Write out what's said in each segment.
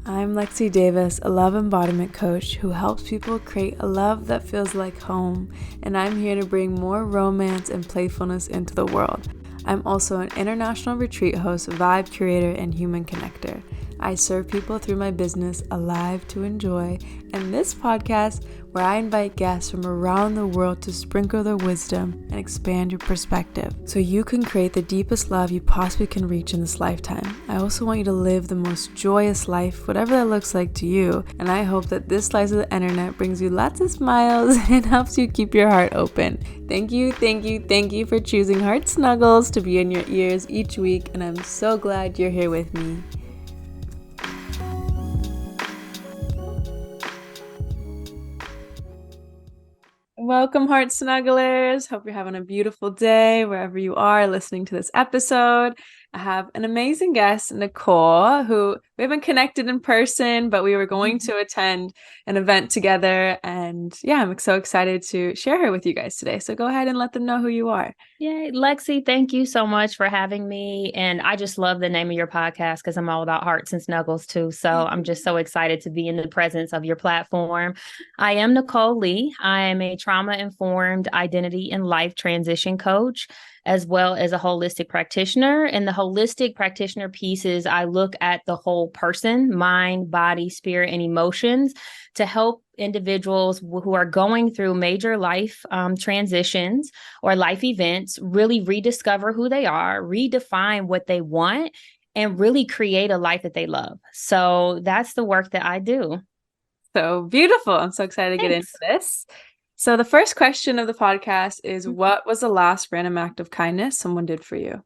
I'm Lexy Davis, a love embodiment coach who helps people create a love that feels like home, and I'm here to bring more romance and playfulness into the world. I'm also an international retreat host, vibe curator, and human connector. I serve people through my business, Alive to Enjoy, and this podcast where I invite guests from around the world to sprinkle their wisdom and expand your perspective so you can create the deepest love you possibly can reach in this lifetime. I also want you to live the most joyous life, whatever that looks like to you, and I hope that this slice of the internet brings you lots of smiles and helps you keep your heart open. Thank you for choosing Heart Snuggles to be in your ears each week, and I'm so glad you're here with me. Welcome, Heart Snugglers. Hope you're having a beautiful day wherever you are listening to this episode. I have an amazing guest, Nichole, who we haven't connected in person, but we were going to attend an event together. And yeah, I'm so excited to share her with you guys today. So go ahead and let them know who you are. Yay, Lexy, thank you so much for having me. And I just love the name of your podcast because I'm all about hearts and snuggles too. So I'm just so excited to be in the presence of your platform. I am Nichole Lee. I am a trauma-informed identity and life transition coach, as well as a holistic practitioner. And the holistic practitioner pieces, I look at the whole person, mind, body, spirit, and emotions to help individuals who are going through major life transitions or life events really rediscover who they are, redefine what they want, and really create a life that they love. So that's the work that I do. So beautiful. I'm so excited to get into this. So the first question of the podcast is, what was the last random act of kindness someone did for you?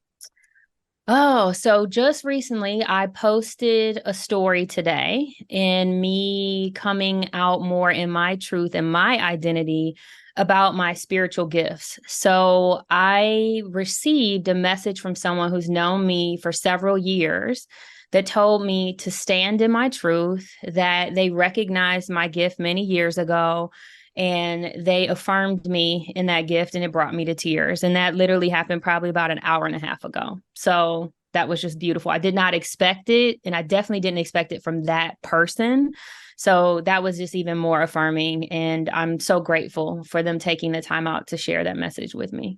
Oh, so just recently I posted a story today in me coming out more in my truth and my identity about my spiritual gifts. So I received a message from someone who's known me for several years that told me to stand in my truth, that they recognized my gift many years ago. And they affirmed me in that gift, and it brought me to tears. And that literally happened probably about an hour and a half ago. So that was just beautiful. I did not expect it. And I definitely didn't expect it from that person. So that was just even more affirming. And I'm so grateful for them taking the time out to share that message with me.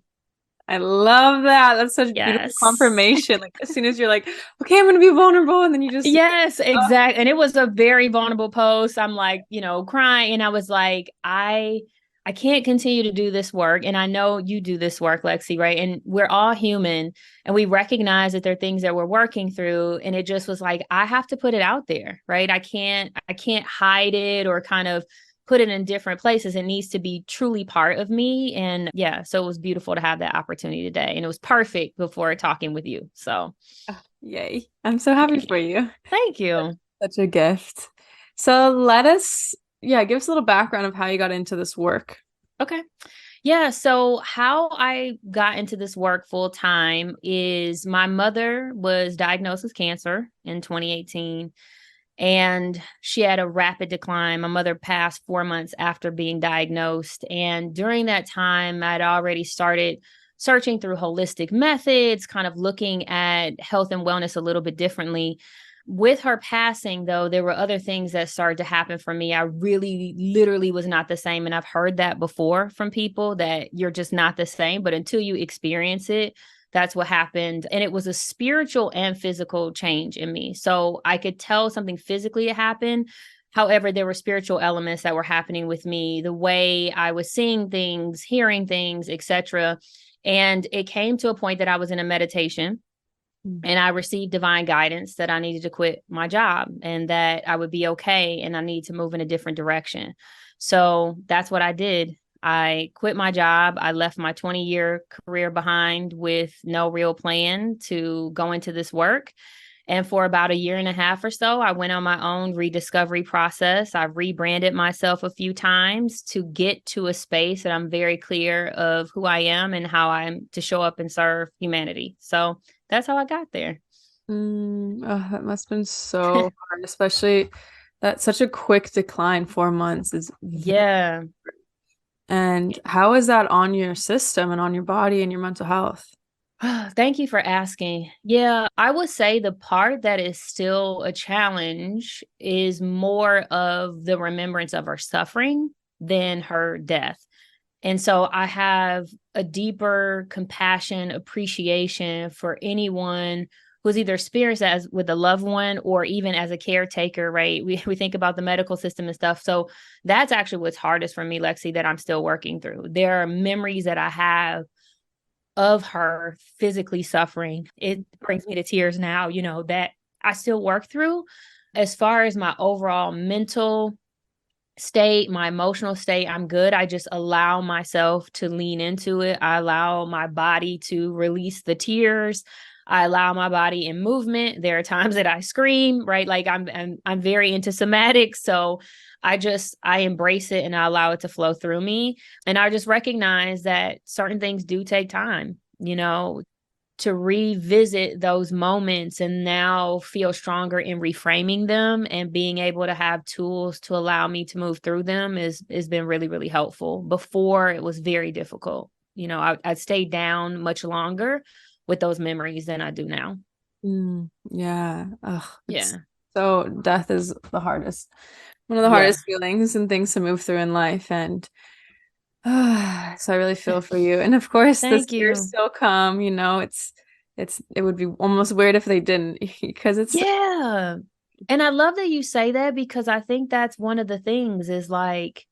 I love that. That's such beautiful confirmation. Like as soon as you're like, okay, I'm going to be vulnerable. And then you just. Yes, exactly. And it was a very vulnerable post. I'm like, crying. And I was like, I can't continue to do this work. And I know you do this work, Lexy, right? And we're all human and we recognize that there are things that we're working through. And it just was like, I have to put it out there, right? I can't hide it or kind of put it in different places. It needs to be truly part of me. And yeah, so it was beautiful to have that opportunity today. And it was perfect before talking with you. So yay. I'm so happy for you. Thank you. Such a gift. So give us a little background of how you got into this work. Okay. Yeah. So how I got into this work full time is my mother was diagnosed with cancer in 2018. And she had a rapid decline. My mother passed 4 months after being diagnosed. And during that time, I'd already started searching through holistic methods, kind of looking at health and wellness a little bit differently. With her passing, though, there were other things that started to happen for me. I really literally was not the same. And I've heard that before from people that you're just not the same. But until you experience it, that's what happened. And it was a spiritual and physical change in me. So I could tell something physically had happened. However, there were spiritual elements that were happening with me, the way I was seeing things, hearing things, etc. And it came to a point that I was in a meditation and I received divine guidance that I needed to quit my job and that I would be okay and I need to move in a different direction. So that's what I did. I quit my job. I left my 20-year career behind with no real plan to go into this work. And for about a year and a half or so, I went on my own rediscovery process. I've rebranded myself a few times to get to a space that I'm very clear of who I am and how I'm to show up and serve humanity. So that's how I got there. That must have been so hard, especially that such a quick decline. 4 months is. Yeah. And how is that on your system and on your body and your mental health? Thank you for asking. Yeah, I would say the part that is still a challenge is more of the remembrance of her suffering than her death. And so I have a deeper compassion, appreciation for anyone who's either experienced as with a loved one or even as a caretaker, right? We think about the medical system and stuff. So that's actually what's hardest for me, Lexi, that I'm still working through. There are memories that I have of her physically suffering. It brings me to tears now, that I still work through. As far as my overall mental state, my emotional state, I'm good. I just allow myself to lean into it. I allow my body to release the tears. I allow my body in movement. There are times that I scream, right? Like I'm very into somatics, so I embrace it and I allow it to flow through me. And I just recognize that certain things do take time, to revisit those moments and now feel stronger in reframing them and being able to have tools to allow me to move through them has been really, really helpful. Before it was very difficult. I stayed down much longer with those memories than I do now. Yeah. Ugh, it's Yeah. so death is the hardest, one of the Yeah. hardest feelings and things to move through in life. And so I really feel for you. And of course, the Thank tears you. still come, it would be almost weird if they didn't because it's Yeah. And I love that you say that because I think that's one of the things is like,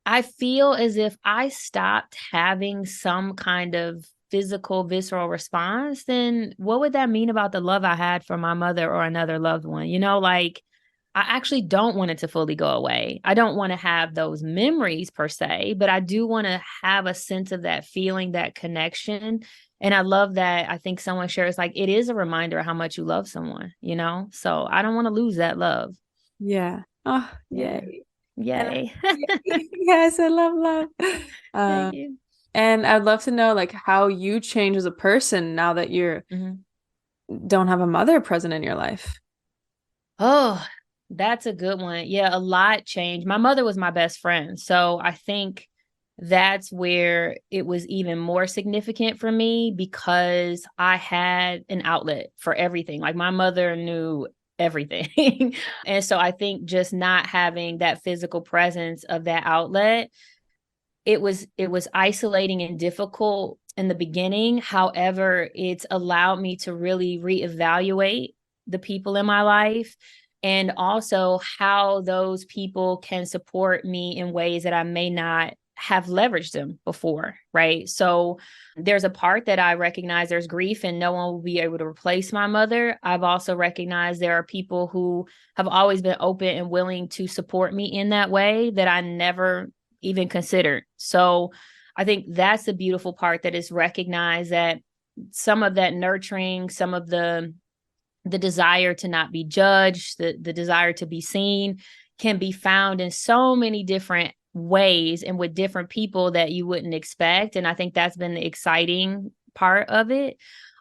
I feel as if I stopped having some kind of physical, visceral response, then what would that mean about the love I had for my mother or another loved one? Like I actually don't want it to fully go away. I don't want to have those memories per se, but I do want to have a sense of that feeling, that connection. And I love that I think someone shares like it is a reminder of how much you love someone. So I don't want to lose that love. yeah. Oh, Yeah. yay. And Yay. yes, I love love. Thank Um, you. and I'd love to know like how you change as a person now that you're Mhm. don't have a mother present in your life. Oh, that's a good one. Yeah, a lot changed. My mother was my best friend. So I think that's where it was even more significant for me because I had an outlet for everything. Like my mother knew everything. And so I think just not having that physical presence of that outlet, it was isolating and difficult in the beginning. However, it's allowed me to really reevaluate the people in my life and also how those people can support me in ways that I may not have leveraged them before, right? So there's a part that I recognize there's grief and no one will be able to replace my mother. I've also recognized there are people who have always been open and willing to support me in that way that I never even considered. So I think that's the beautiful part, that is recognized that some of that nurturing, some of the desire to not be judged, the desire to be seen can be found in so many different ways and with different people that you wouldn't expect. And I think that's been the exciting part of it.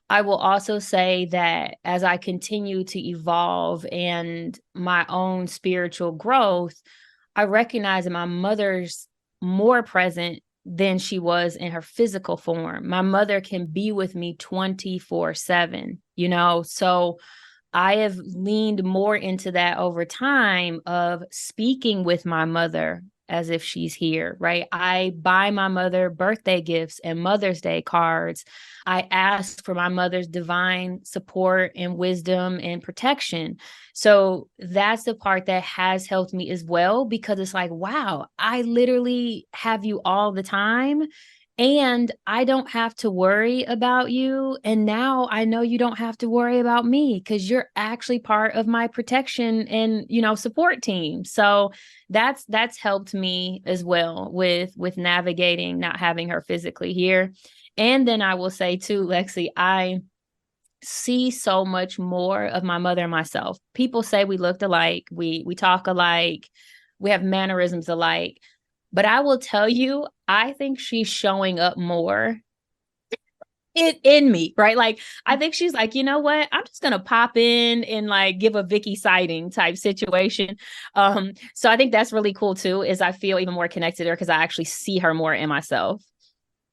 I will also say that as I continue to evolve and my own spiritual growth, I recognize that my mother's more present than she was in her physical form. My mother can be with me 24/7. So I have leaned more into that over time of speaking with my mother as if she's here, right? I buy my mother birthday gifts and Mother's Day cards. I ask for my mother's divine support and wisdom and protection. So that's the part that has helped me as well, because it's like, wow, I literally have you all the time and I don't have to worry about you. And now I know you don't have to worry about me because you're actually part of my protection and, support team. So that's helped me as well with navigating not having her physically here. And then I will say too, Lexi, I see so much more of my mother and myself. People say we looked alike, we talk alike, we have mannerisms alike. But I will tell you, I think she's showing up more in me, right? Like, I think she's like, you know what? I'm just gonna pop in and like give a Vicky sighting type situation. So I think that's really cool too, is I feel even more connected to her because I actually see her more in myself.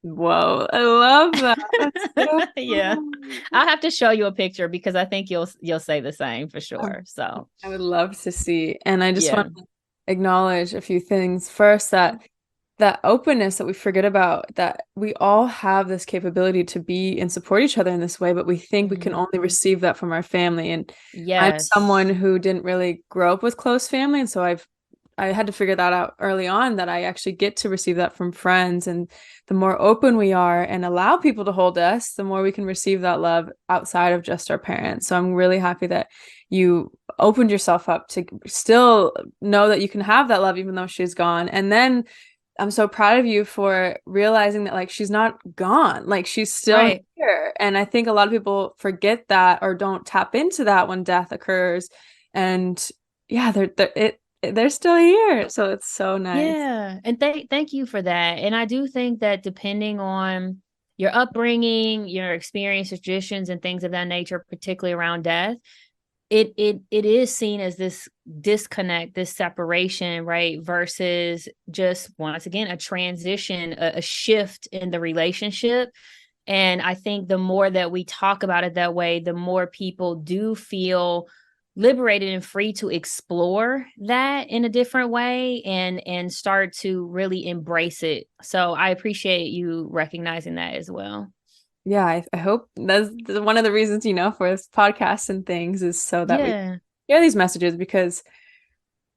Whoa, I love that. That's so Yeah. fun. I'll have to show you a picture because I think you'll say the same for Um, sure. So, I would love to see. And I just want yeah. to acknowledge a few things. First, that openness that we forget about, that we all have this capability to be and support each other in this way, but we think we can Hmm. only receive that from our family. And I'm someone Yes. who didn't really grow up with close family, and so I had to figure that out early on, that I actually get to receive that from friends. And the more open we are and allow people to hold us, the more we can receive that love outside of just our parents. So I'm really happy that you opened yourself up to still know that you can have that love even though she's gone. And then I'm so proud of you for realizing that like she's not gone, like she's still Right. here. And I think a lot of people forget that or don't tap into that when death occurs. And yeah, they're still here. So it's so nice. Yeah. And thank you for that. And I do think that depending on your upbringing, your experience, traditions, and things of that nature, particularly around death, it is seen as this disconnect, this separation, right? Versus just once again a transition, a shift in the relationship. And I think the more that we talk about it that way, the more people do feel liberated and free to explore that in a different way and start to really embrace it. So I appreciate you recognizing that as well. Yeah, I hope that's one of the reasons, for this podcast and things is so that we Yeah. hear these messages, because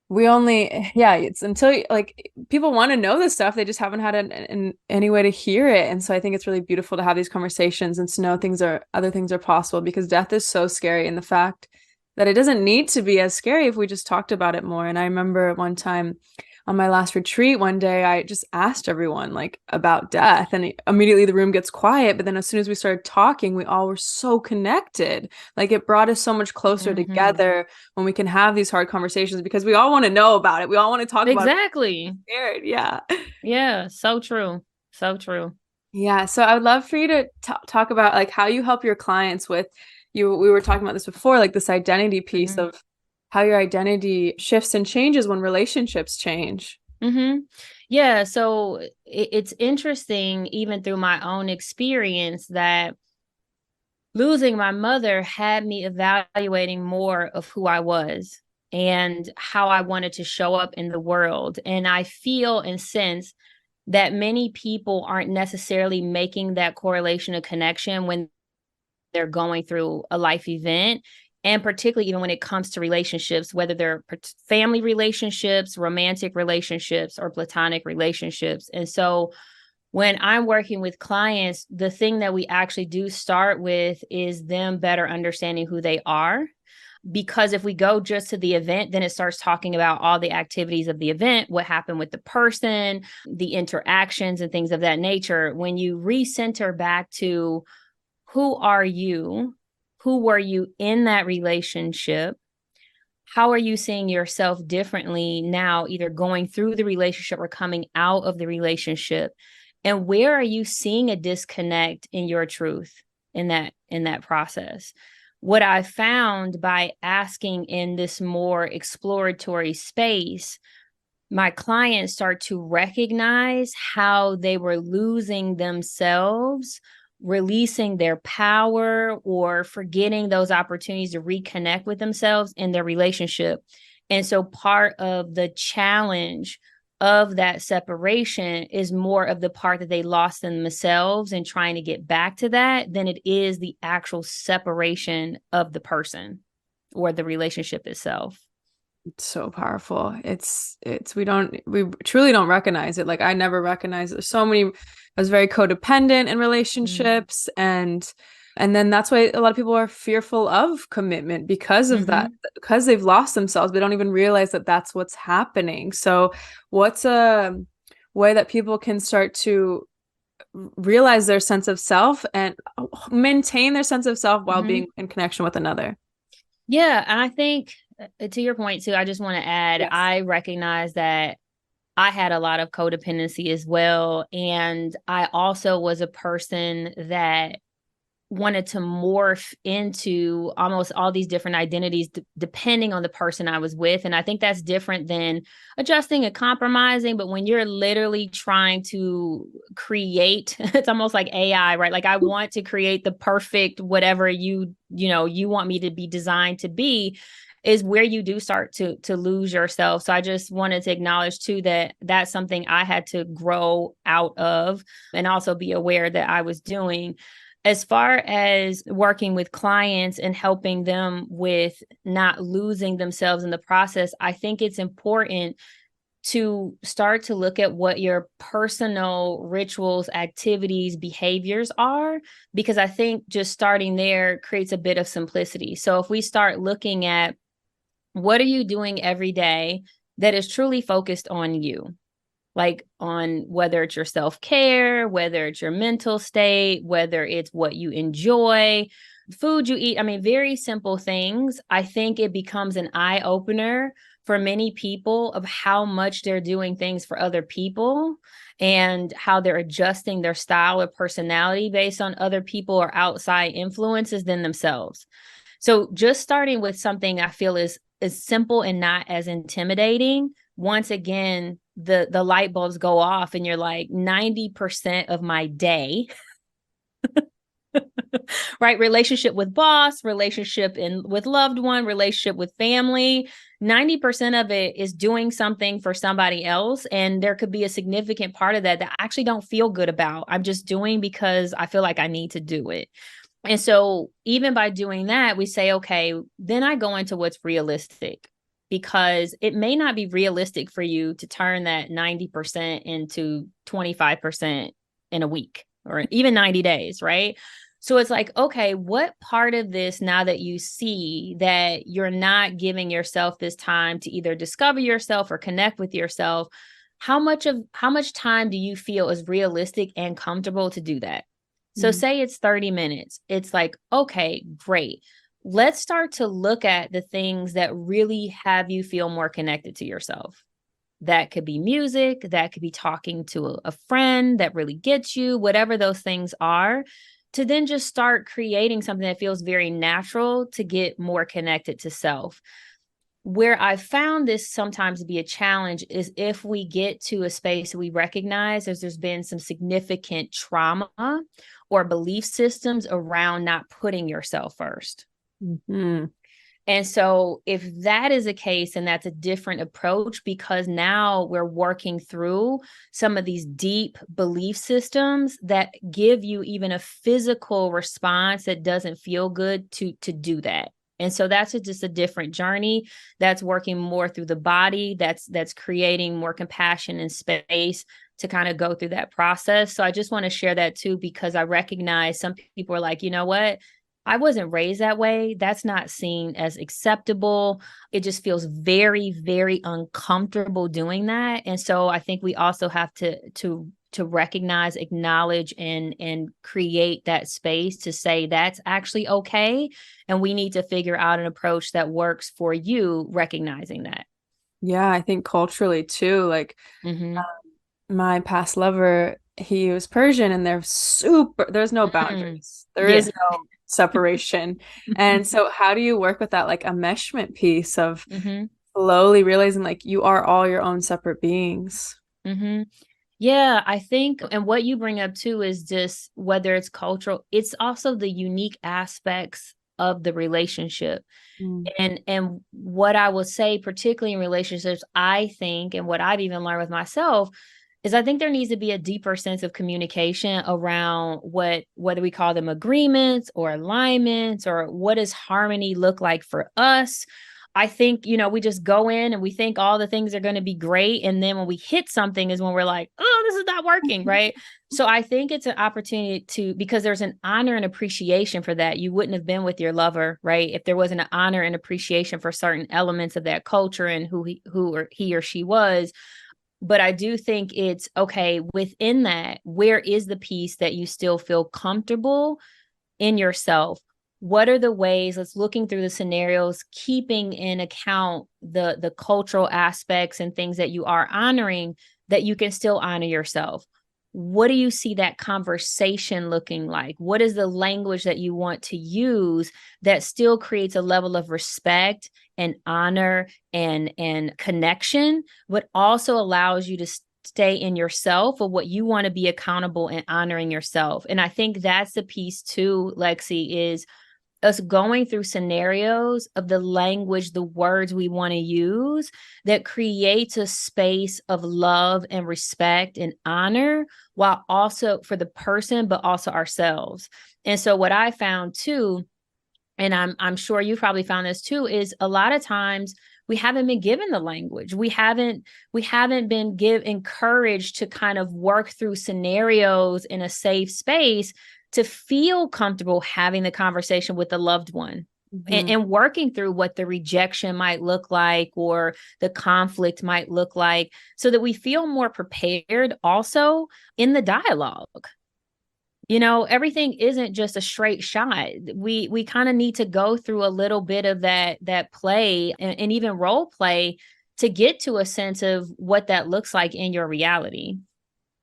we only, yeah, it's until like people want to know this stuff, they just haven't had any way to hear it. And so I think it's really beautiful to have these conversations and to know other things are possible, because death is so scary. And the fact that it doesn't need to be as scary if we just talked about it more. And I remember one time on my last retreat, one day I just asked everyone like about death, and immediately the room gets quiet. But then as soon as we started talking, we all were so connected. Like it brought us so much closer Hmm. together when we can have these hard conversations, because we all want to know about it. We all want to talk about it. Exactly. Scared. Yeah. Yeah. So true. So true. Yeah. So I would love for you to talk about like how you help your clients with you. We were talking about this before, like this identity piece Hmm. of how your identity shifts and changes when relationships change. Hmm. Yeah. So it's interesting, even through my own experience, that losing my mother had me evaluating more of who I was and how I wanted to show up in the world. And I feel and sense that many people aren't necessarily making that correlation or connection when they're going through a life event. And particularly even when it comes to relationships, whether they're family relationships, romantic relationships, or platonic relationships. And so when I'm working with clients, the thing that we actually do start with is them better understanding who they are. Because if we go just to the event, then it starts talking about all the activities of the event, what happened with the person, the interactions, and things of that nature. When you recenter back to who are you, who were you in that relationship, how are you seeing yourself differently now, either going through the relationship or coming out of the relationship, and where are you seeing a disconnect in your truth in that process? What I found by asking in this more exploratory space, my clients start to recognize how they were losing themselves, releasing their power, or forgetting those opportunities to reconnect with themselves in their relationship. And so part of the challenge of that separation is more of the part that they lost in themselves and trying to get back to that than it is the actual separation of the person or the relationship itself. It's so powerful. We truly don't recognize it. Like I never recognized it. There's so many, I was very codependent in Mm-hmm. relationships, and then that's why a lot of people are fearful of commitment because of that, Mm-hmm. because they've lost themselves. They don't even realize that that's what's happening. So what's a way that people can start to realize their sense of self and maintain their sense of self while Mm-hmm. being in connection with another? Yeah, and I think to your point too, I just want to add, Yes. I recognize that I had a lot of codependency as well. And I also was a person that wanted to morph into almost all these different identities depending on the person I was with. And I think that's different than adjusting and compromising. But when you're literally trying to create, it's almost like AI, right? Like I want to create the perfect whatever you want me to be designed to be, is where you do start to lose yourself. So I just wanted to acknowledge too that that's something I had to grow out of and also be aware that I was doing. As far as working with clients and helping them with not losing themselves in the process, I think it's important to start to look at what your personal rituals, activities, behaviors are, because I think just starting there creates a bit of simplicity. So if we start looking at what are you doing every day that is truly focused on you? Like on whether it's your self-care, whether it's your mental state, whether it's what you enjoy, food you eat. I mean, very simple things. I think it becomes an eye opener for many people of how much they're doing things for other people and how they're adjusting their style or personality based on other people or outside influences than themselves. So just starting with something I feel is simple and not as intimidating. Once again, the light bulbs go off and you're like 90% of my day, right? Relationship with boss, relationship with loved one, relationship with family. 90% of it is doing something for somebody else. And there could be a significant part of that I actually don't feel good about. I'm just doing because I feel like I need to do it. And so even by doing that, we say, okay, then I go into what's realistic, because it may not be realistic for you to turn that 90% into 25% in a week or even 90 days, right? So it's like, okay, what part of this, now that you see that you're not giving yourself this time to either discover yourself or connect with yourself, how much time do you feel is realistic and comfortable to do that? So say it's 30 minutes. It's like, okay, great. Let's start to look at the things that really have you feel more connected to yourself. That could be music, that could be talking to a friend that really gets you, whatever those things are, to then just start creating something that feels very natural to get more connected to self. Where I found this sometimes to be a challenge is if we get to a space we recognize as there's been some significant trauma or belief systems around not putting yourself first. Mm-hmm. And so if that is a case, and that's a different approach, because now we're working through some of these deep belief systems that give you even a physical response that doesn't feel good to do that. And so that's just a different journey that's working more through the body, that's creating more compassion and space to kind of go through that process. So I just want to share that too, because I recognize some people are like, you know what? I wasn't raised that way. That's not seen as acceptable. It just feels very, very uncomfortable doing that. And so I think we also have to recognize, acknowledge, and create that space to say that's actually okay. And we need to figure out an approach that works for you, recognizing that. Yeah, I think culturally too, like my past lover, he was Persian and there's no boundaries. There Yeah. is no separation. And so how do you work with that like enmeshment piece of slowly realizing like you are all your own separate beings? Yeah, I think, and what you bring up too is just whether it's cultural, it's also the unique aspects of the relationship. And what I will say, particularly in relationships, I think, and what I've even learned with myself, is I think there needs to be a deeper sense of communication around whether we call them agreements or alignments, or what does harmony look like for us. I think, we just go in and we think all the things are going to be great. And then when we hit something is when we're like, oh, this is not working, right? So I think it's an opportunity because there's an honor and appreciation for that. You wouldn't have been with your lover, right, if there wasn't an honor and appreciation for certain elements of that culture and who he or she was. But I do think it's okay within that, where is the piece that you still feel comfortable in yourself? What are the ways, let's looking through the scenarios, keeping in account the cultural aspects and things that you are honoring, that you can still honor yourself? what do you see that conversation looking like? What is the language that you want to use that still creates a level of respect and honor and connection, but also allows you to stay in yourself of what you want to be accountable and honoring yourself. And I think that's the piece too, Lexy, is us going through scenarios of the language, the words we want to use that creates a space of love and respect and honor, while also for the person, but also ourselves. And so what I found too, and I'm sure you probably found this too, is a lot of times we haven't been given the language. We haven't been encouraged to kind of work through scenarios in a safe space to feel comfortable having the conversation with a loved one. Mm-hmm. and working through what the rejection might look like or the conflict might look like, so that we feel more prepared also in the dialogue. Everything isn't just a straight shot. We kind of need to go through a little bit of that play and even role play to get to a sense of what that looks like in your reality.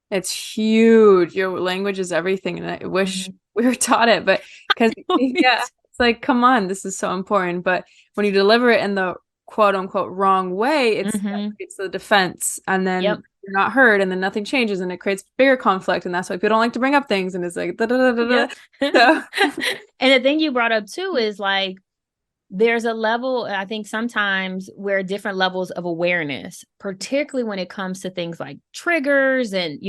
It's huge. Your language is everything. And I wish we were taught it, but because yeah, it's like, come on, this is so important. But when you deliver it in the quote unquote wrong way, it's the defense. And then you're not heard, and then nothing changes, and it creates bigger conflict. And that's why people don't like to bring up things. And it's like, da, da, da, da, da. So. And the thing you brought up too is like, there's a level, I think sometimes where different levels of awareness, particularly when it comes to things like triggers and,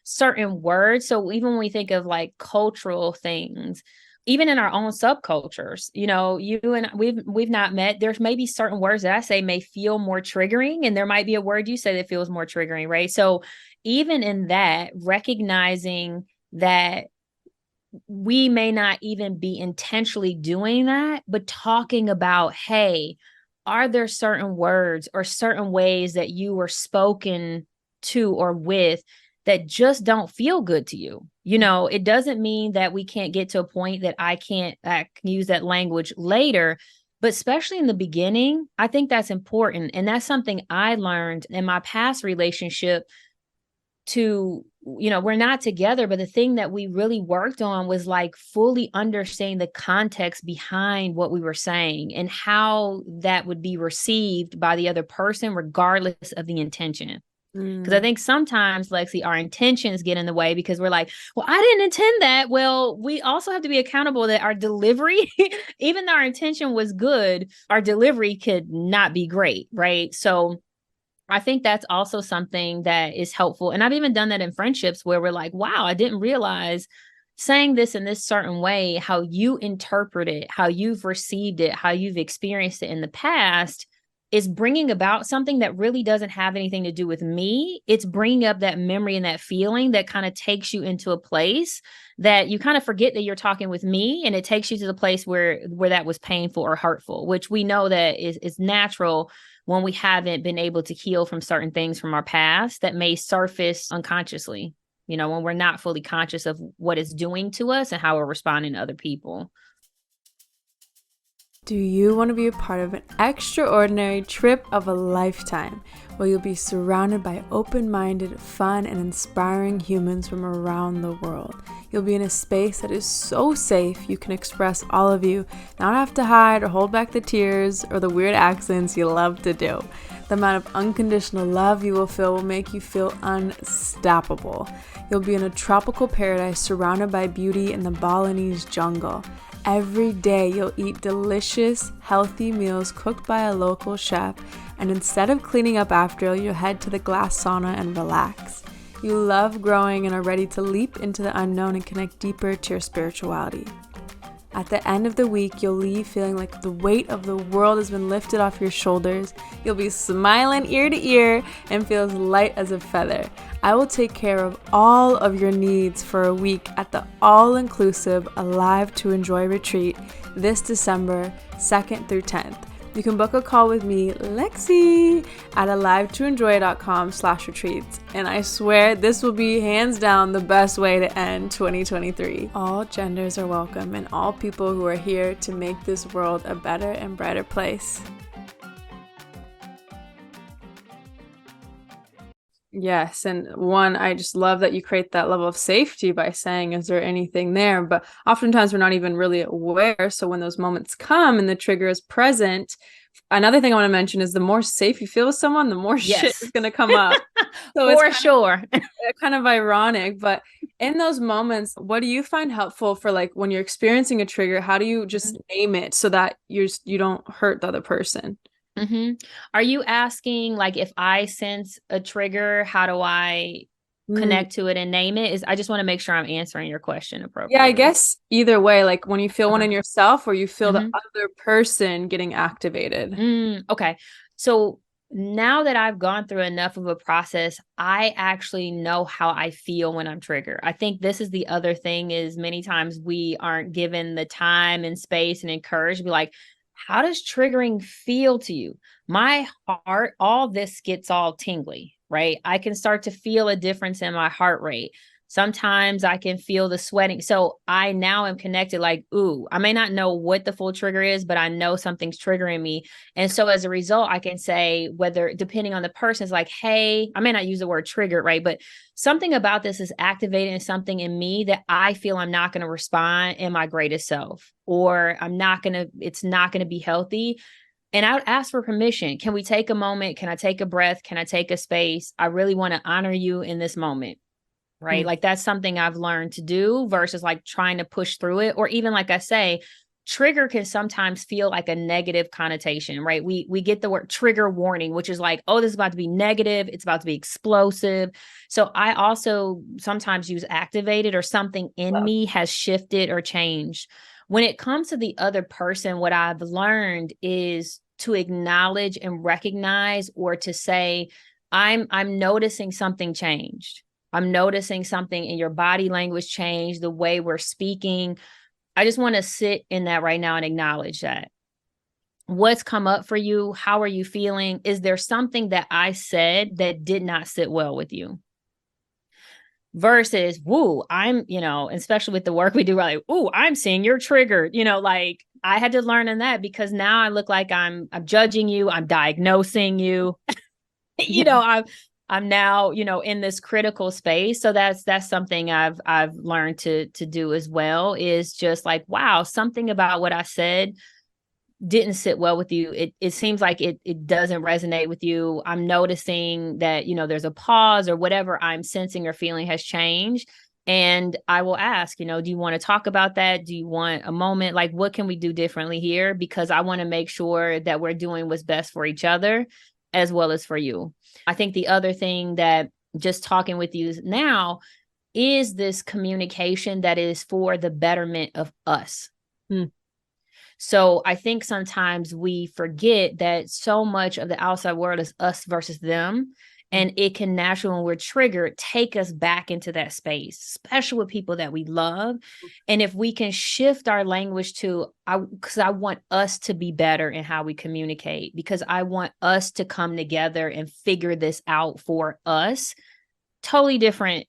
certain words. So even when we think of like cultural things, even in our own subcultures, you and we've not met, there's maybe certain words that I say may feel more triggering, and there might be a word you say that feels more triggering, right? So even in that, recognizing that we may not even be intentionally doing that, but talking about, hey, are there certain words or certain ways that you were spoken to or with that just don't feel good to you? It doesn't mean that we can't get to a point that I can use that language later, but especially in the beginning, I think that's important. And that's something I learned in my past relationship to, we're not together, but the thing that we really worked on was like fully understanding the context behind what we were saying and how that would be received by the other person, regardless of the intention. Because I think sometimes, Lexy, our intentions get in the way because we're like, well, I didn't intend that. Well, we also have to be accountable that our delivery, even though our intention was good, our delivery could not be great, right? So I think that's also something that is helpful. And I've even done that in friendships where we're like, wow, I didn't realize saying this in this certain way, how you interpret it, how you've received it, how you've experienced it in the past is bringing about something that really doesn't have anything to do with me. It's bringing up that memory and that feeling that kind of takes you into a place that you kind of forget that you're talking with me, and it takes you to the place where that was painful or hurtful, which we know that is natural when we haven't been able to heal from certain things from our past that may surface unconsciously, when we're not fully conscious of what it's doing to us and how we're responding to other people. Do you want to be a part of an extraordinary trip of a lifetime where you'll be surrounded by open-minded, fun, and inspiring humans from around the world? You'll be in a space that is so safe you can express all of you, not have to hide or hold back the tears or the weird accents you love to do. The amount of unconditional love you will feel will make you feel unstoppable. You'll be in a tropical paradise surrounded by beauty in the Balinese jungle. Every day you'll eat delicious, healthy meals cooked by a local chef, and instead of cleaning up after, you'll head to the glass sauna and relax. You love growing and are ready to leap into the unknown and connect deeper to your spirituality. At the end of the week, you'll leave feeling like the weight of the world has been lifted off your shoulders. You'll be smiling ear to ear and feel as light as a feather. I will take care of all of your needs for a week at the all-inclusive Alive to Enjoy retreat this December 2nd through 10th. You can book a call with me, Lexy, at alivetoenjoy.com/retreats. And I swear this will be hands down the best way to end 2023. All genders are welcome, and all people who are here to make this world a better and brighter place. Yes. And one, I just love that you create that level of safety by saying, is there anything there? But oftentimes we're not even really aware. So when those moments come and the trigger is present, another thing I want to mention is the more safe you feel with someone, the more shit is Yes, going to come up. So it's for sure. kind of ironic, but in those moments, what do you find helpful for like when you're experiencing a trigger? How do you just name it so that you don't hurt the other person? Mm-hmm. Are you asking like if I sense a trigger, how do I Mm. connect to it and name it? Is I just want to make sure I'm answering your question Yeah, I appropriately. guess either way, like when you feel one Okay. in yourself or you feel the Mm-hmm. other person getting activated. Okay. So now that I've gone through enough of a process, I actually know how I feel when I'm triggered. I think this is the other thing is many times we aren't given the time and space and encouraged to be like, how does triggering feel to you? My heart, all this gets all tingly, right? I can start to feel a difference in my heart rate. Sometimes I can feel the sweating. So I now am connected like, ooh, I may not know what the full trigger is, but I know something's triggering me. And so as a result, I can say whether depending on the person is like, hey, I may not use the word triggered, right? But something about this is activating something in me that I feel I'm not going to respond in my greatest self, or it's not going to be healthy. And I would ask for permission. Can we take a moment? Can I take a breath? Can I take a space? I really want to honor you in this moment, right? Mm. Like that's something I've learned to do versus like trying to push through it. Or even like I say, trigger can sometimes feel like a negative connotation, right? We get the word trigger warning, which is like, oh, this is about to be negative, it's about to be explosive. So I also sometimes use activated or something in Love. me has shifted or changed. When it comes to the other person, what I've learned is to acknowledge and recognize or to say, I'm noticing something changed. I'm noticing something in your body language change, the way we're speaking. I just want to sit in that right now and acknowledge that. What's come up for you? How are you feeling? Is there something that I said that did not sit well with you? Versus, woo, especially with the work we do, we're like, ooh, I'm seeing you're triggered. Like I had to learn in that because now I look like I'm judging you, I'm diagnosing you. you Yeah. know I'm now in this critical space, so that's something I've learned to do as well, is just like, wow, something about what I said didn't sit well with you. It seems like it doesn't resonate with you. I'm noticing that there's a pause or whatever I'm sensing or feeling has changed. And I will ask, do you want to talk about that? Do you want a moment? Like, what can we do differently here? Because I want to make sure that we're doing what's best for each other as well as for you. I think the other thing that just talking with you now is this communication that is for the betterment of us. Mm. So I think sometimes we forget that so much of the outside world is us versus them. And it can naturally, when we're triggered, take us back into that space, especially with people that we love. And if we can shift our language to, because I want us to be better in how we communicate, because I want us to come together and figure this out for us. Totally different,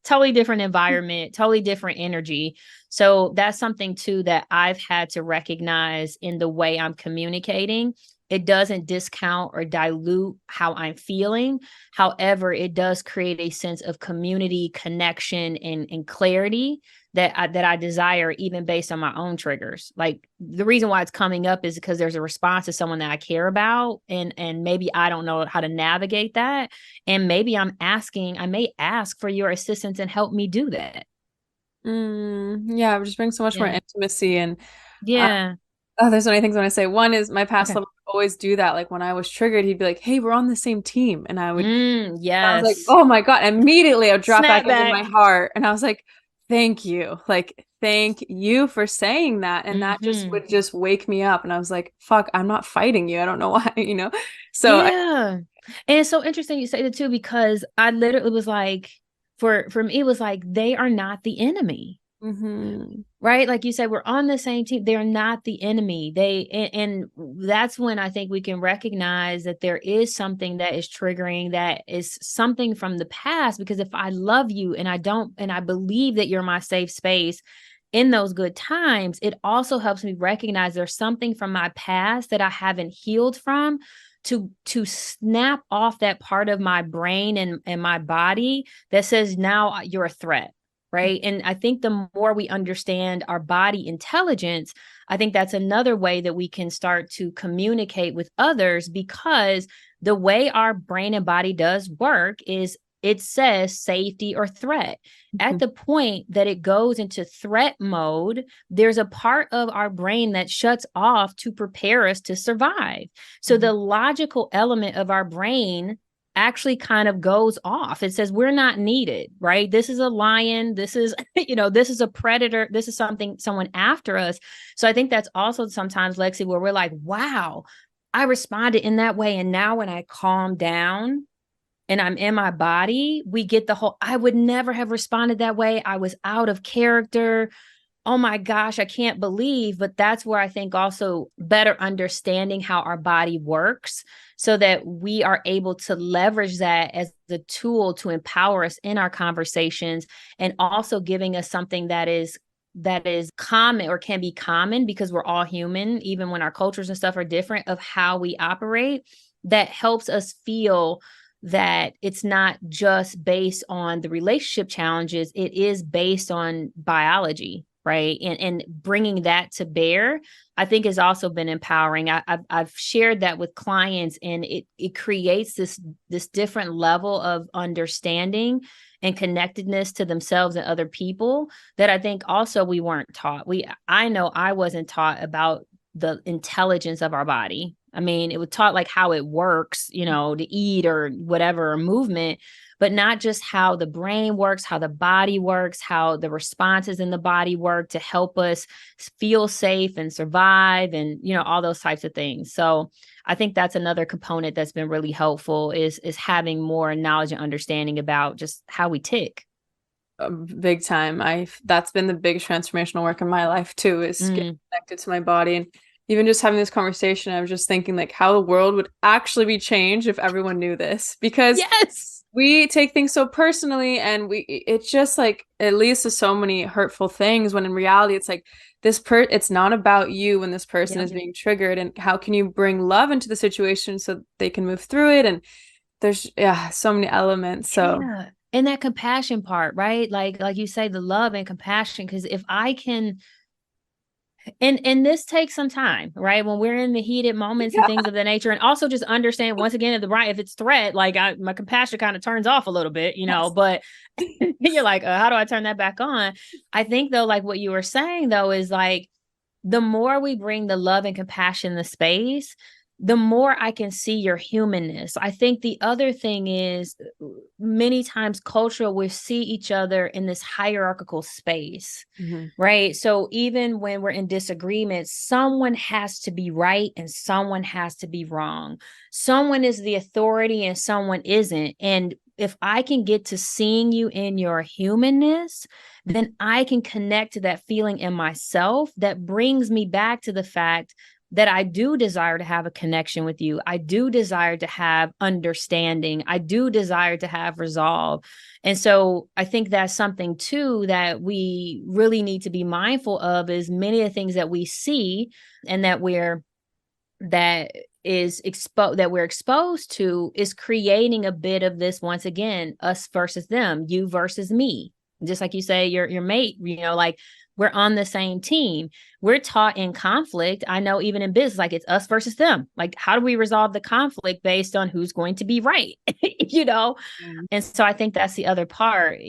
totally different environment, totally different energy. So that's something too that I've had to recognize in the way I'm communicating. It doesn't discount or dilute how I'm feeling. However, it does create a sense of community, connection, and clarity that I desire, even based on my own triggers. Like the reason why it's coming up is because there's a response to someone that I care about, and maybe I don't know how to navigate that, and maybe I may ask for your assistance and help me do that. Yeah, it just brings so much more Yeah. intimacy and uh, Yeah. oh, there's so many things I want to say. One is my past Okay. lover would always do that. Like when I was triggered, he'd be like, "Hey, we're on the same team," and I was like, Yes. "Oh my God!" Immediately, I would drop back Snap into back. my heart, and I was like, "Thank you, like thank you for saying that," and that just Hmm. would just wake me up, and I was like, "Fuck, I'm not fighting you. I don't know why." So I. Yeah. And it's so interesting you say that too, because I literally was like, for me, it was like they are not the enemy. Mhm. Right? Like you said, we're on the same team. They're not the enemy. And that's when I think we can recognize that there is something that is triggering, that is something from the past. Because if I love you and I don't, and I believe that you're my safe space, in those good times, it also helps me recognize there's something from my past that I haven't healed from, to snap off that part of my brain and my body that says now you're a threat. Right. And I think the more we understand our body intelligence, I think that's another way that we can start to communicate with others, because the way our brain and body does work is it says safety or threat. At the point that it goes into threat mode, there's a part of our brain that shuts off to prepare us to survive. So the logical element of our brain actually kind of goes off. It says we're not needed, right? This is a lion. This is, this is a predator. This is someone after us. So I think that's also sometimes, Lexi, where we're like, wow, I responded in that way. And now when I calm down and I'm in my body, we get the whole, I would never have responded that way. I was out of character. Oh my gosh, I can't believe. But that's where I think also better understanding how our body works, so that we are able to leverage that as the tool to empower us in our conversations, and also giving us something that is common, or can be common, because we're all human, even when our cultures and stuff are different, of how we operate, that helps us feel that it's not just based on the relationship challenges, it is based on biology, right? And bringing that to bear, I think, has also been empowering. I've shared that with clients, and it creates this different level of understanding and connectedness to themselves and other people that I think also we weren't taught. I know I wasn't taught about the intelligence of our body. I mean, it was taught like how it works, to eat or whatever, or movement, but not just how the brain works, how the body works, how the responses in the body work to help us feel safe and survive, and, all those types of things. So I think that's another component that's been really helpful, is having more knowledge and understanding about just how we tick. Big time. That's been the biggest transformational work in my life too, is getting connected to my body. And even just having this conversation, I was just thinking like how the world would actually be changed if everyone knew this, because yes, we take things so personally, and it's just like, it leads to so many hurtful things, when in reality it's like it's not about you when this person is being triggered, and how can you bring love into the situation so they can move through it. And there's so many elements. So and that compassion part, right? Like you say, the love and compassion, because if I can, and this takes some time, right? When we're in the heated moments and things of that nature, and also just understand, once again, if it's threat, like my compassion kind of turns off a little bit, but you're like, how do I turn that back on? I think though, like what you were saying though, is like, the more we bring the love and compassion in the space, the more I can see your humanness. I think the other thing is, many times cultural, we see each other in this hierarchical space, right? So even when we're in disagreement, someone has to be right and someone has to be wrong. Someone is the authority and someone isn't. And if I can get to seeing you in your humanness, then I can connect to that feeling in myself that brings me back to the fact that I do desire to have a connection with you. I do desire to have understanding. I do desire to have resolve. And so I think that's something too that we really need to be mindful of, is many of the things that we see and that we're exposed to is creating a bit of this, once again, us versus them, you versus me. Just like you say, your mate, like, we're on the same team. We're taught in conflict. I know even in business, like, it's us versus them. Like, how do we resolve the conflict based on who's going to be right? And so I think that's the other part.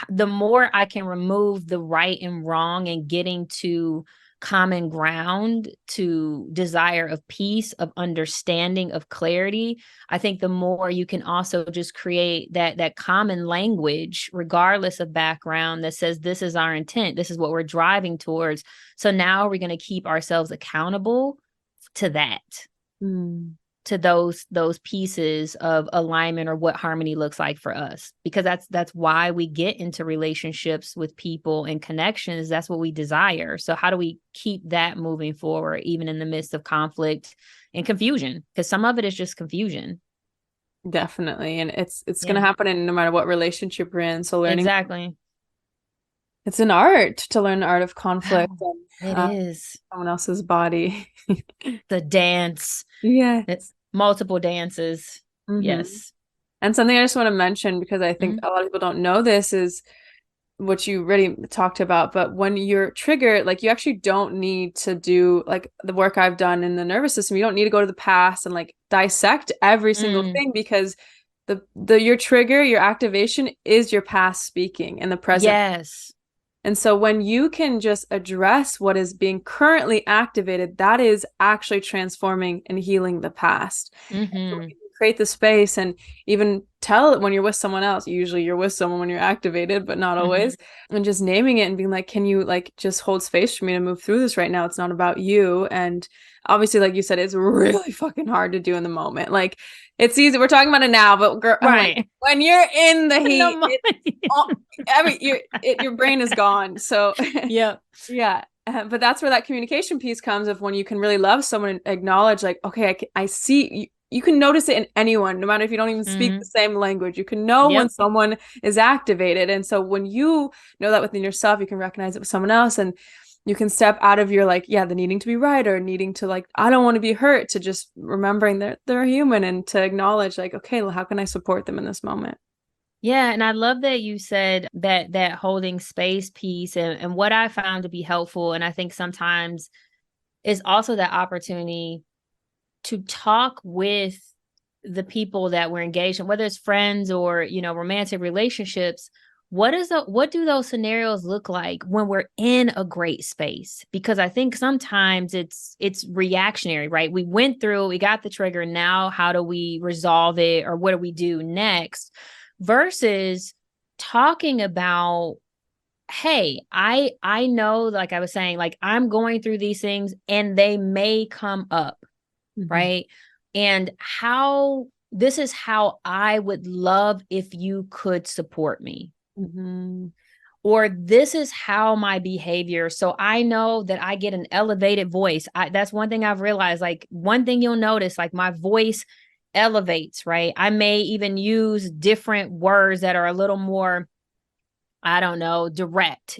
The more I can remove the right and wrong and getting to common ground, to desire of peace, of understanding, of clarity, I think the more you can also just create that common language, regardless of background, that says this is our intent, this is what we're driving towards. So now we're going to keep ourselves accountable to that. To those pieces of alignment, or what harmony looks like for us, because that's why we get into relationships with people and connections. That's what we desire. So how do we keep that moving forward, even in the midst of conflict and confusion? Because some of it is just confusion. Definitely. And it's going to happen in no matter what relationship you're in. So learning exactly It's an art to learn the art of conflict Wow, and it is. someone else's body. The dance. Yeah. It's multiple dances. Hmm. Yes. And something I just want to mention, because I think Mhm. a lot of people don't know this, is what you really talked about. But when you're triggered, like you actually don't need to do like the work I've done in the nervous system. You don't need to go to the past and like dissect every single Mm, thing, because the your trigger, your activation is your past speaking in the present. yes. And so when you can just address what is being currently activated, that is actually transforming and healing the past. And so when Hmm. you can create the space and even tell it when you're with someone else, usually you're with someone when you're activated, but not Hmm. always, and just naming it and being like, can you like just hold space for me to move through this right now? It's not about you. And obviously, like you said, it's really fucking hard to do in the moment. Like it's easy. We're talking about it now, but girl, I'm like, Right. when you're in the No heat, moment. I mean, your brain is gone. So Yep. yeah. But that's where that communication piece comes of when you can really love someone and acknowledge like, okay, I see you. You can notice it in anyone, no matter if you don't even speak the Hmm. same language. You can know when Yep. someone is activated. And so when you know that within yourself, you can recognize it with someone else, and you can step out of your like, yeah, the needing to be right or needing to like, I don't want to be hurt, to just remembering that they're human, and to acknowledge like, okay, well, how can I support them in this moment? Yeah, and I love that you said that holding space piece, and what I found to be helpful, and I think sometimes is also that opportunity to talk with the people that we're engaged in, whether it's friends or, romantic relationships. What do those scenarios look like when we're in a great space? Because I think sometimes it's reactionary, right? We went through, we got the trigger. Now, how do we resolve it, or what do we do next? Versus talking about, hey, I know, like I was saying, like I'm going through these things and they may come up, Mm-hmm. right? And how this is how I would love if you could support me. Mm-hmm. Or this is how my behavior. So I know that I get an elevated voice. That's one thing I've realized. Like one thing you'll notice, like my voice elevates, right? I may even use different words that are a little more, I don't know, direct.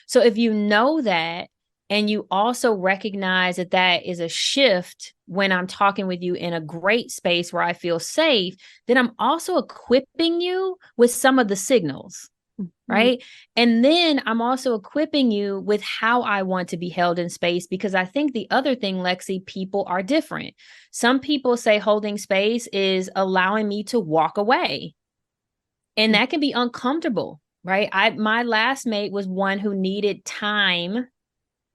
So if you know that, and you also recognize that that is a shift when I'm talking with you in a great space where I feel safe, then I'm also equipping you with some of the signals, Mm-hmm. right? And then I'm also equipping you with how I want to be held in space, because I think the other thing, Lexi, people are different. Some people say holding space is allowing me to walk away, and that can be uncomfortable, right? My last mate was one who needed time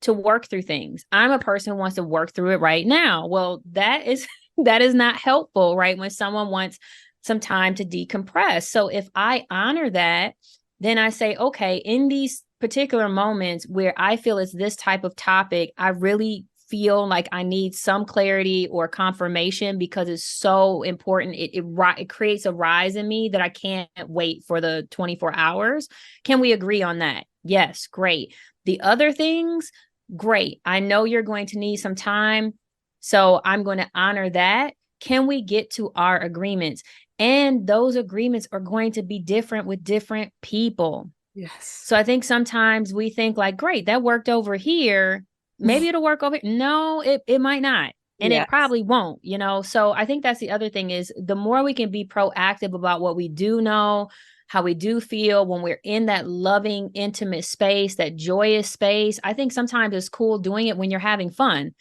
to work through things. I'm a person who wants to work through it right now. Well, that is that is not helpful, right? When someone wants some time to decompress. So if I honor that, then I say, okay, in these particular moments where I feel it's this type of topic, I really feel like I need some clarity or confirmation because it's so important. It creates a rise in me that I can't wait for the 24 hours. Can we agree on that? Yes, great. The other things, great. I know you're going to need some time, so I'm going to honor that. Can we get to our agreements? And those agreements are going to be different with different people. Yes. So I think sometimes we think like, great, that worked over here. Maybe it'll work over. No, it might not. And it Yes. probably won't. So I think that's the other thing is the more we can be proactive about what we do know, how we do feel when we're in that loving, intimate space, that joyous space. I think sometimes it's cool doing it when you're having fun,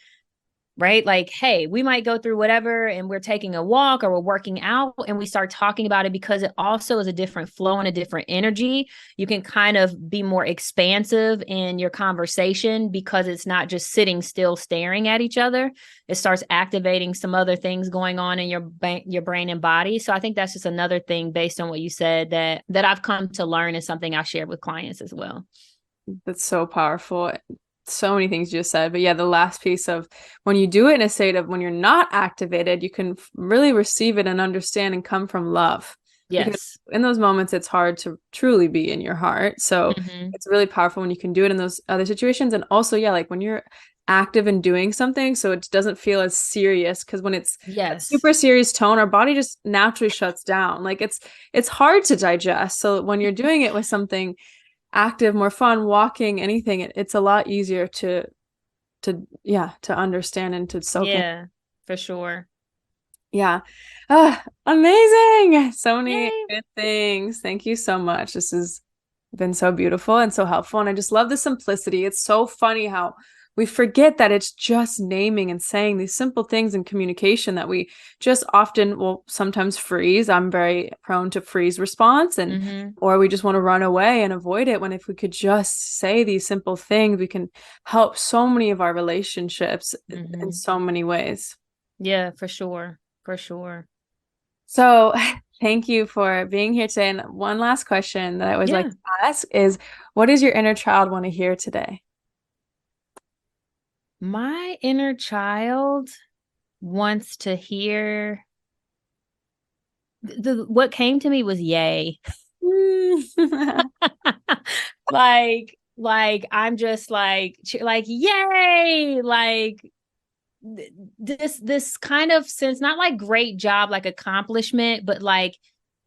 right? Like, hey, we might go through whatever and we're taking a walk or we're working out and we start talking about it because it also is a different flow and a different energy. You can kind of be more expansive in your conversation because it's not just sitting still staring at each other. It starts activating some other things going on in your brain and body. So I think that's just another thing based on what you said that I've come to learn is something I share with clients as well. That's so powerful. So many things you just said. But yeah, the last piece of when you do it in a state of when you're not activated, you can really receive it and understand and come from love. Because Yes. in those moments, it's hard to truly be in your heart. So Mm-hmm. it's really powerful when you can do it in those other situations. And also, yeah, like when you're active in doing something, so it doesn't feel as serious. Because when it's a Yes. super serious tone, our body just naturally shuts down. Like it's hard to digest. So when you're doing it with something active, more fun, walking, anything, it's a lot easier to understand and to soak in. Yeah, for sure. Yeah. Amazing. So many Yay. good things. Thank you so much. This has been so beautiful and so helpful. And I just love the simplicity. It's so funny how we forget that it's just naming and saying these simple things in communication that we just often will sometimes freeze. I'm very prone to freeze response, and Mm-hmm. or we just want to run away and avoid it, when if we could just say these simple things, we can help so many of our relationships in Mm-hmm. so many ways. Yeah, for sure. For sure. So thank you for being here today. And one last question that I always like Yeah. to ask is, what does your inner child want to hear today? My inner child wants to hear what came to me was yay. Like I'm just like yay, like this kind of sense, not like great job, like accomplishment, but like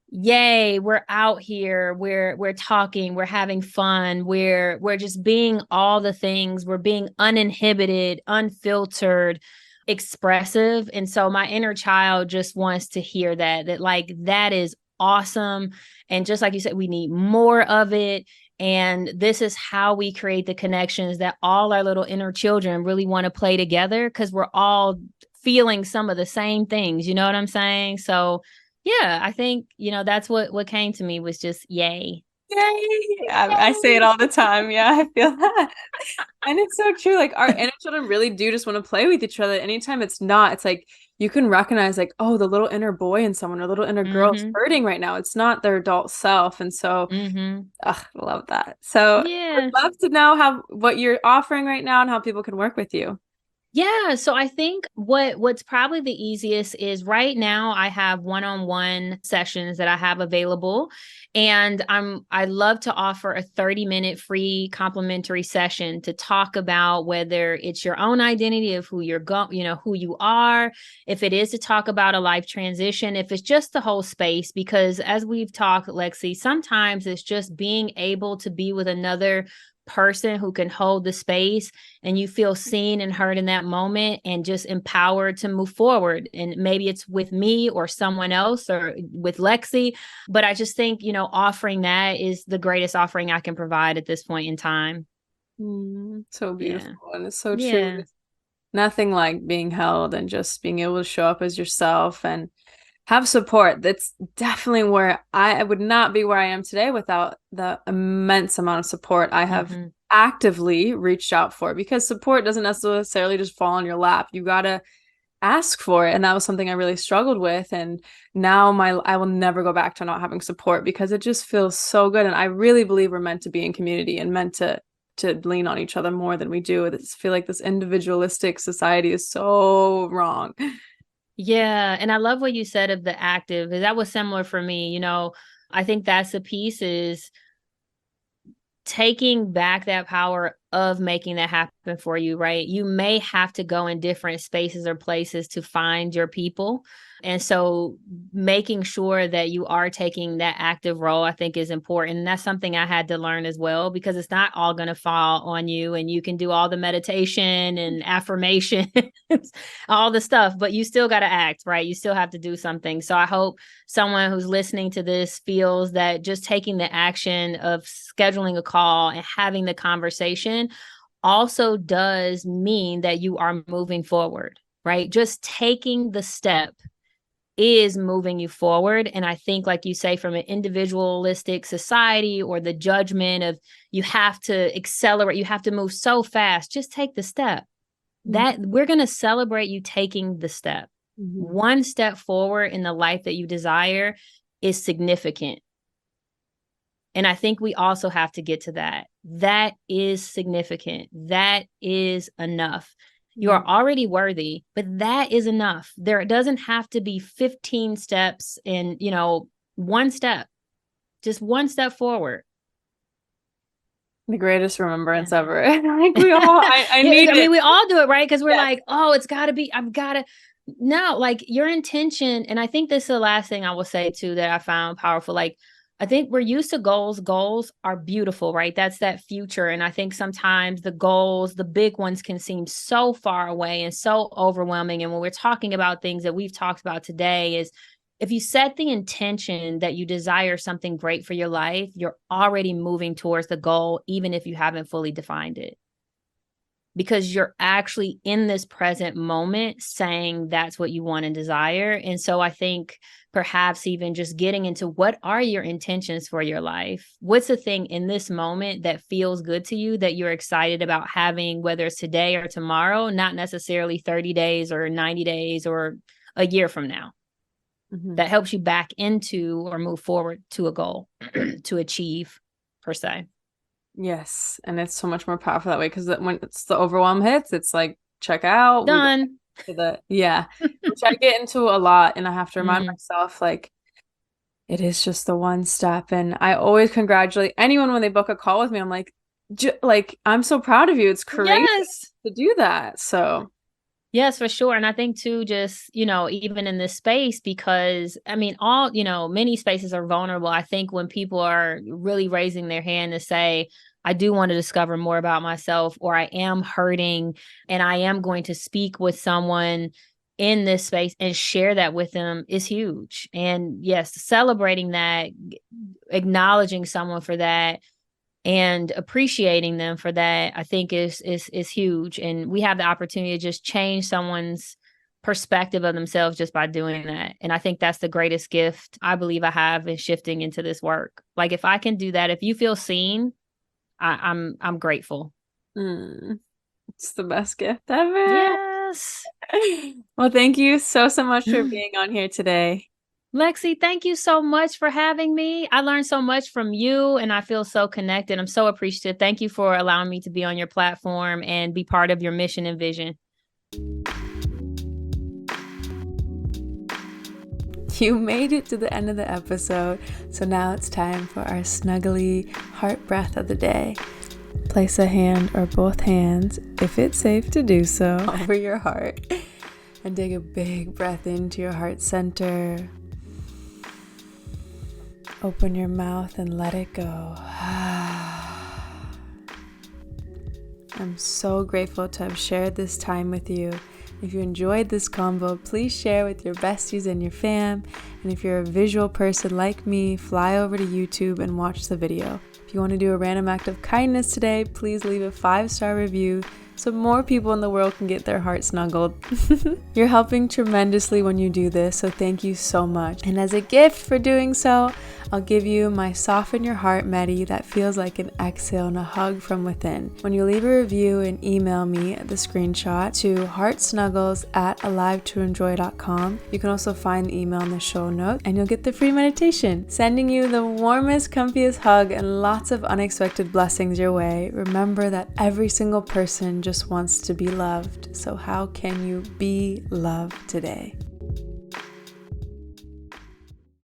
yay, we're out here, we're talking, we're having fun, we're just being all the things, we're being uninhibited, unfiltered, expressive. And so my inner child just wants to hear that like that is awesome. And just like you said, we need more of it. And this is how we create the connections that all our little inner children really want to play together, because we're all feeling some of the same things. You know what I'm saying? So yeah, I think, that's what came to me was just yay. Yay! I say it all the time. Yeah, I feel that. And it's so true. Like our inner children really do just want to play with each other. Anytime it's not, it's like you can recognize like, oh, the little inner boy in someone or little inner girl is Mm-hmm. hurting right now. It's not their adult self. And so, Mm-hmm. ugh, I love that. So would Yeah. love to know how what you're offering right now and how people can work with you. Yeah, so I think what's probably the easiest is right now I have one-on-one sessions that I have available, and I love to offer a 30-minute free complimentary session to talk about whether it's your own identity of who who you are, if it is to talk about a life transition, if it's just the whole space, because as we've talked, Lexi, sometimes it's just being able to be with another person who can hold the space and you feel seen and heard in that moment and just empowered to move forward. And maybe it's with me or someone else or with Lexi. But I just think, offering that is the greatest offering I can provide at this point in time. So beautiful. Yeah. And it's so true. Yeah. Nothing like being held and just being able to show up as yourself and have support. That's definitely where I would not be where I am today without the immense amount of support I have Mm-hmm. actively reached out for, because support doesn't necessarily just fall on your lap. You got to ask for it. And that was something I really struggled with. And now I will never go back to not having support, because it just feels so good. And I really believe we're meant to be in community and meant to lean on each other more than we do. I feel like this individualistic society is so wrong. Yeah. And I love what you said of the active. That was similar for me. I think that's the piece is taking back that power of making that happen for you, right? You may have to go in different spaces or places to find your people. And so making sure that you are taking that active role, I think is important. And that's something I had to learn as well, because it's not all going to fall on you and you can do all the meditation and affirmation, all the stuff, but you still got to act, right? You still have to do something. So I hope someone who's listening to this feels that just taking the action of scheduling a call and having the conversation also does mean that you are moving forward, right? Just taking the step is moving you forward. And I think, like you say, from an individualistic society or the judgment of you have to accelerate, you have to move so fast, just take the step. That we're going to celebrate you taking the step. Mm-hmm. One step forward in the life that you desire is significant. And I think we also have to get to that. That is significant. That is enough. You are already worthy, but that is enough. There doesn't have to be 15 steps and, one step, just one step forward. The greatest remembrance Yeah. ever. Like we all, I Yeah, need I mean, it. we all do it, right? Because we're Yes. like, oh, it's got to be, I've got to. No, like your intention. And I think this is the last thing I will say too that I found powerful. Like I think we're used to goals. Goals are beautiful, right? That's that future. And I think sometimes the goals, the big ones, can seem so far away and so overwhelming. And when we're talking about things that we've talked about today, is if you set the intention that you desire something great for your life, you're already moving towards the goal, even if you haven't fully defined it. Because you're actually in this present moment saying that's what you want and desire. And so I think perhaps even just getting into what are your intentions for your life? What's the thing in this moment that feels good to you that you're excited about having, whether it's today or tomorrow, not necessarily 30 days or 90 days or a year from now. That helps you back into or move forward to a goal to achieve, per se. Yes. And it's so much more powerful that way, because when it's the overwhelm hits, it's like, check out. Done. Yeah. Which I get into a lot, and I have to remind myself, like, it is just the one step. And I always congratulate anyone when they book a call with me. I'm like, I'm so proud of you. It's courageous to do that. So yes, for sure. And I think too, just, even in this space, because I mean, many spaces are vulnerable. I think when people are really raising their hand to say, I do want to discover more about myself, or I am hurting and I am going to speak with someone in this space and share that with them, is huge. And yes, celebrating that, acknowledging someone for that, and appreciating them for that, I think is huge. And we have the opportunity to just change someone's perspective of themselves just by doing that. And I think that's the greatest gift I believe I have in shifting into this work. Like, if I can do that, if you feel seen, I'm grateful. It's the best gift ever. Yes. Well, thank you so much for being on here today. Lexy, thank you so much for having me. I learned so much from you, and I feel so connected. I'm so appreciative. Thank you for allowing me to be on your platform and be part of your mission and vision. You made it to the end of the episode, so now it's time for our snuggly heart breath of the day. Place a hand or both hands, if it's safe to do so, over your heart, and take a big breath into your heart center. Open your mouth and let it go. I'm so grateful to have shared this time with you. If you enjoyed this convo, please share with your besties and your fam. And if you're a visual person like me, fly over to YouTube and watch the video. If you want to do a random act of kindness today, please leave a 5-star review so more people in the world can get their heart snuggled. You're helping tremendously when you do this, so thank you so much. And as a gift for doing so, I'll give you my Soften Your Heart Medi that feels like an exhale and a hug from within. When you leave a review and email me the screenshot to heartsnuggles@alivetoenjoy.com, you can also find the email in the show notes, and you'll get the free meditation. Sending you the warmest, comfiest hug and lots of unexpected blessings your way. Remember that every single person just wants to be loved. So how can you be loved today?